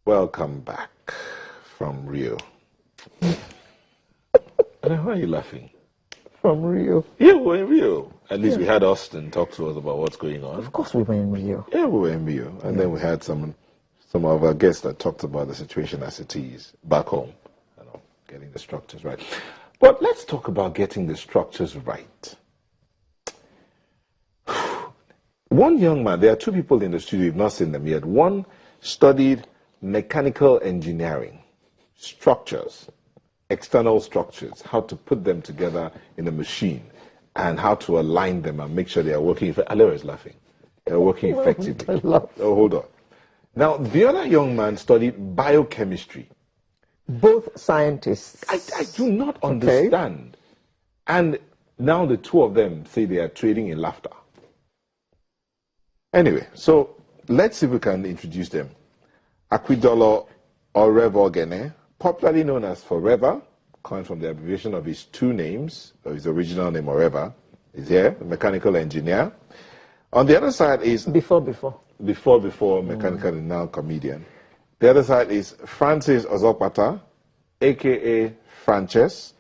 Welcome back from Rio. Why are you laughing? From Rio? Yeah, we were in Rio. At least we had Austin talk to us about what's going on. Of course we were in Rio. Yeah, we were in Rio. And then we had some of our guests that talked about the situation as it is back home. You know, getting the structures right. But let's talk about getting the structures right. One young man, there are two people in the studio, you've not seen them yet. One studied mechanical engineering, structures, external structures, how to put them together in a machine, and how to align them and make sure they are working. Alera is laughing. They're working effectively. Oh, hold on. Now, the other young man studied biochemistry. Both scientists. I do not understand. And now the two of them say they are trading in laughter. Anyway, so let's see if we can introduce them. Aquidolo Orevogene, popularly known as Forever, coming from the abbreviation of his two names, or his original name, Oreva, is here, a mechanical engineer. On the other side is... Before, mechanical and now comedian. The other side is Francis Ozokpata, a.k.a. McFranchez,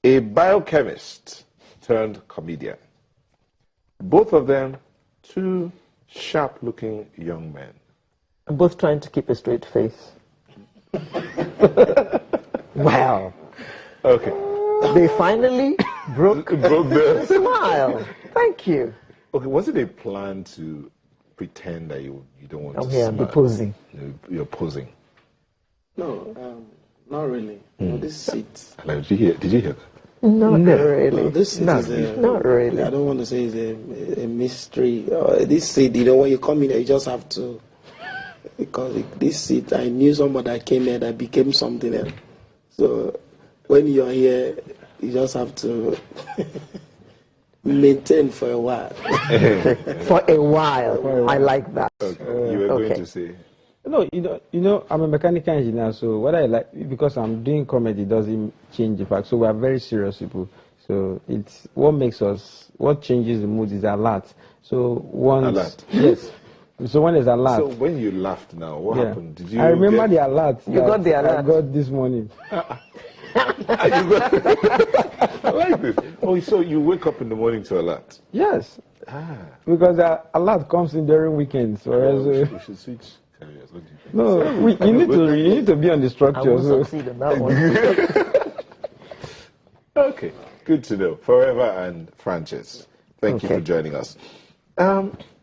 a biochemist turned comedian. Both of them, two sharp-looking young men. Both trying to keep a straight face. Wow. Okay. They finally broke the smile. Thank you. Okay, was it a plan to pretend that you don't want to smile? I'm posing. You're posing. No, not really. No, this seat. Did you hear that? Not really. No, this seat not really. I don't want to say it's a mystery. This seat, when you come in, you just have to. Because this seat, I knew somebody that came here that became something else. So when you're here, you just have to maintain for a while. For a while. I like that. Okay. You were going to say. No, I'm a mechanical engineer, so what I like, because I'm doing comedy, doesn't change the fact. So we are very serious people. So it's what changes the mood is alert. So alert. Yes. So when there's alert. So when you laughed now, what happened? Did you? I remember the alert. You got the alert. I got this morning. I like this. Oh, so you wake up in the morning to alert? Yes. Because the alert comes in during weekends. We should switch. No, you need to be on the structure. I will succeed in that one. Okay, good to know. Forever and Francis, thank you for joining us.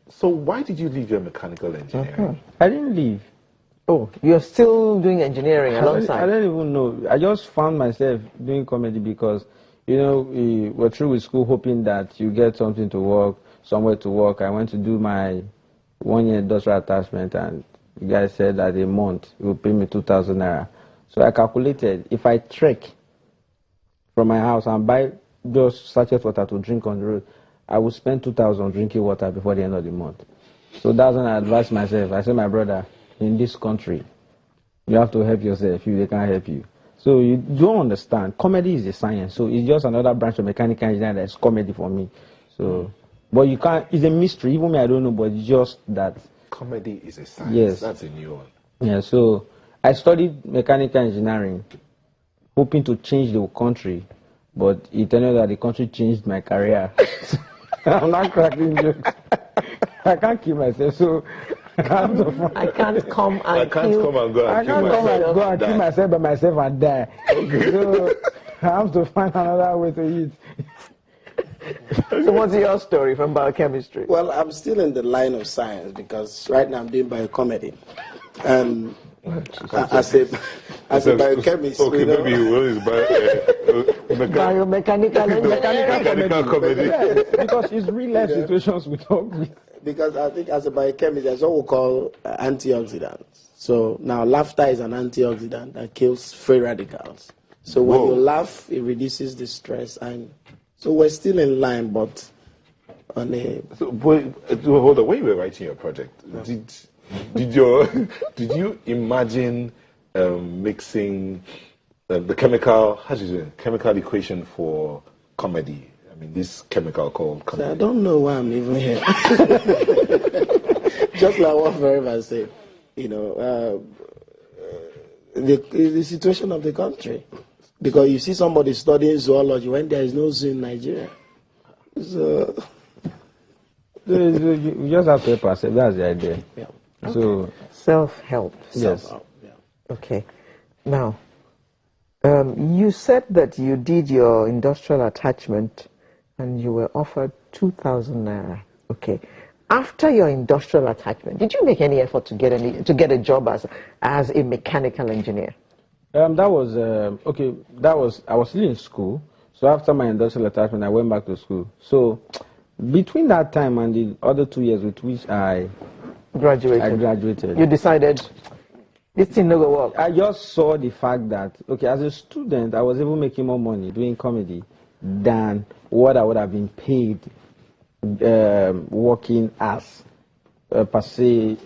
So why did you leave your mechanical engineering? I didn't leave. Oh, you're still doing engineering alongside? I don't even know. I just found myself doing comedy because, we were through with school hoping that you get something to work, somewhere to work. I went to do my 1-year industrial attachment, and the guy said that a month he would pay me 2,000 naira. So I calculated, if I trek from my house and buy just sachet water to drink on the road, I would spend 2,000 drinking water before the end of the month. So that's when I advised myself. I said, my brother, in this country, you have to help yourself if they can't help you. So you don't understand. Comedy is a science. So it's just another branch of mechanical engineering that's comedy for me. So, but you can't, it's a mystery. Even me, I don't know, but it's just that. Comedy is a science. Yes. That's a new one. Yeah, so I studied mechanical engineering, hoping to change the country, but it turned out that the country changed my career. I'm not cracking jokes. I can't kill myself, so I can't come and go and kill myself by myself and die. Okay. So I have to find another way to eat. So what's your story from biochemistry? Well, I'm still in the line of science because right now I'm doing biocomedy. And as a biochemist, okay, maybe you will biomechanical comedy. Yeah, because it's real life situations we talk with. Because I think as a biochemist, there's what we call antioxidants. So now laughter is an antioxidant that kills free radicals. So when you laugh, it reduces the stress. And so we're still in line, but on a... So, hold on, when you were writing your project, did you imagine mixing the chemical equation for comedy? I mean, this chemical called comedy. I don't know why I'm even here. Just like what Forever said, the situation of the country. Because you see somebody studying zoology when there is no zoo in Nigeria. So you just have to perceive. That's the idea. yeah. So Self-help. yes. Self-help, yeah. Okay. Now, you said that you did your industrial attachment and you were offered 2,000 naira. Okay. After your industrial attachment, did you make any effort to get a job as a mechanical engineer? That was okay. That was I was still in school. So after my industrial attachment, I went back to school. So between that time and the other 2 years with which I graduated, You decided this thing no go work. I just saw the fact that, okay, as a student, I was even making more money doing comedy than what I would have been paid working as, per se,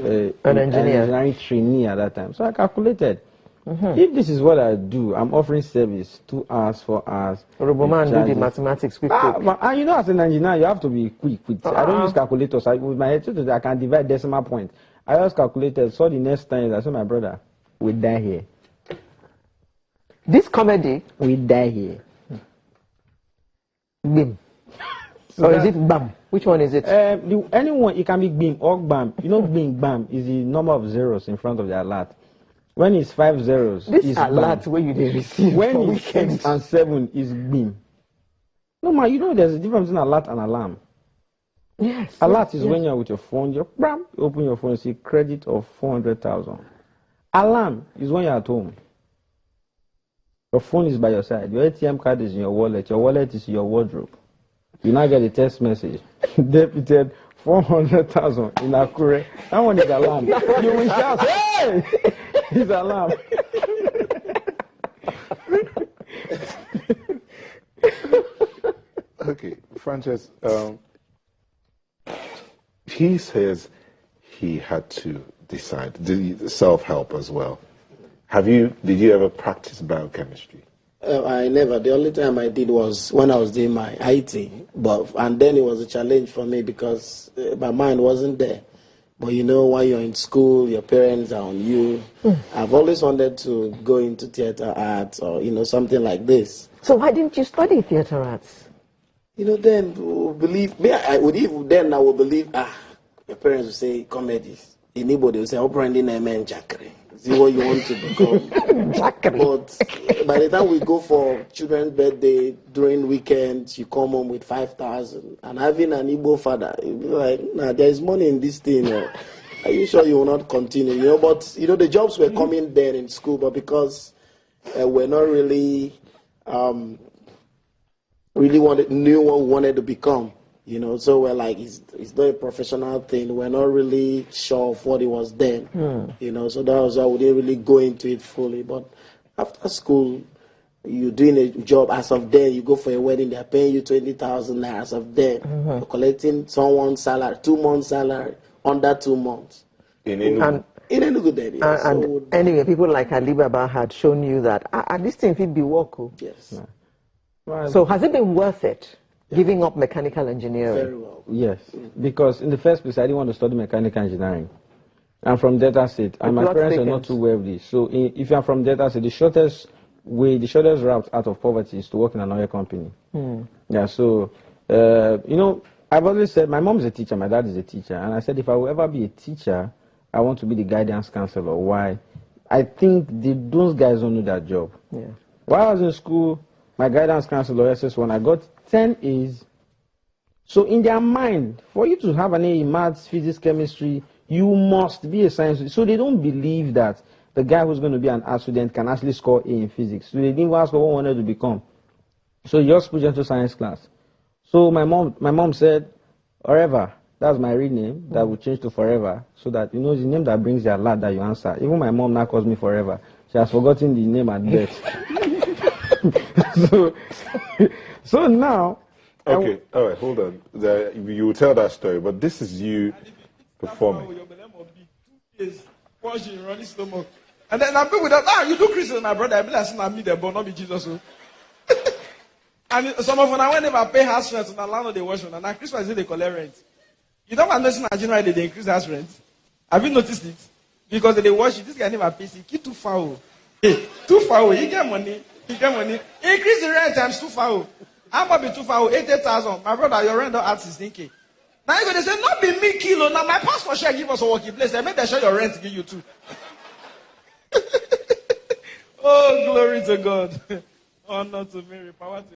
An engineer. engineering trainee at that time. So I calculated, if this is what I do, I'm offering service 2 hours, 4 hours. Roboman do the mathematics quick. And you know, as an engineer, you have to be quick. I don't use calculators. With my head, I can divide decimal point. I just calculated, saw the next time, I said, my brother, we die here. This comedy, We die here. bim. So Or is it bam? Which one is it? Anyone, it can be BIM or BAM. You know, BAM is the number of zeros in front of the alert. When it's 5 zeros, This it's alert BAM. where you dey receive When for it's weekend. 6 and 7, is BIM. No, man, you know there's a difference between alert and alarm. Yes. Alert is yes. when you're with your phone, you open your phone, see credit of 400,000. Alarm is when you're at home. Your phone is by your side. Your ATM card is in your wallet. Your wallet is in your wardrobe. You now get a text message. Debited 400,000 in Akure. That one is alarm. You will shout, hey! It's alarm. Okay, Frances, he says he had to decide, self-help as well. Did you ever practice biochemistry? I never. The only time I did was when I was doing my IT, and then it was a challenge for me because my mind wasn't there. But you know, while you're in school, your parents are on you. I've always wanted to go into theater arts or something like this. So why didn't you study theater arts? Then believe me. I would believe. Your parents would say comedies. Anybody would say, "Operandi na men Jackery." See what you want to become. But by the time we go for children's birthday during weekends, you come home with 5,000. And having an Igbo father, you'll be like, nah, there is money in this thing. Are you sure you will not continue? But the jobs were coming there in school, but because we're not really knew what we wanted to become. So we're like, it's not a professional thing. We're not really sure of what it was then. So that was why we didn't really go into it fully. But after school, you're doing a job as of then. You go for a wedding, they're paying you 20,000 naira as of then. You're collecting someone's salary, 2 months' salary, under 2 months. In Enugu then, yes. And anyway, people like Alibaba had shown you that this thing could be work. Yes. So has it been worth it? Giving up mechanical engineering? Very well. Yes, because in the first place, I didn't want to study mechanical engineering. I'm from Delta State, and my parents are not too wealthy. So if you're from Delta State, the shortest route out of poverty is to work in an oil company. Yeah, so, I've always said, my mom's a teacher, my dad is a teacher, and I said, if I will ever be a teacher, I want to be the guidance counselor. Why? I think those guys don't know that job. Yeah. While I was in school, my guidance counselor, SS1, I got 10 A's. So in their mind, for you to have an A in maths, physics, chemistry, you must be a science student. So they don't believe that the guy who's going to be an art student can actually score A in physics. So they didn't ask what he wanted to become. So he just put you into science class. So my mom said, Forever, that's my real name, that will change to Forever. So that, it's the name that brings the alert that you answer. Even my mom now calls me Forever. She has forgotten the name at birth. So now... Okay, all right, hold on. You will tell that story, but this is you performing. And then I'm with that. You do Christian, my brother. I be like, I'm me the born, not be Jesus. And some of them, when they pay house rent, and the landlord they wash on, and now Christmas they collect rent. You don't understand Nigeria, they increase house rent. Have you noticed it? Because they wash it. This guy never pays. He keep too foul. Too far away. You get money. You get money. Increase the rent times too far away. How about be too far away? 80,000. My brother, your rent don't add 16K. Now you're going to say, not be me kilo. Now my pastor shall give us a working place. They make them share your rent to give you too. Oh, glory to God. Honor to Mary. Power to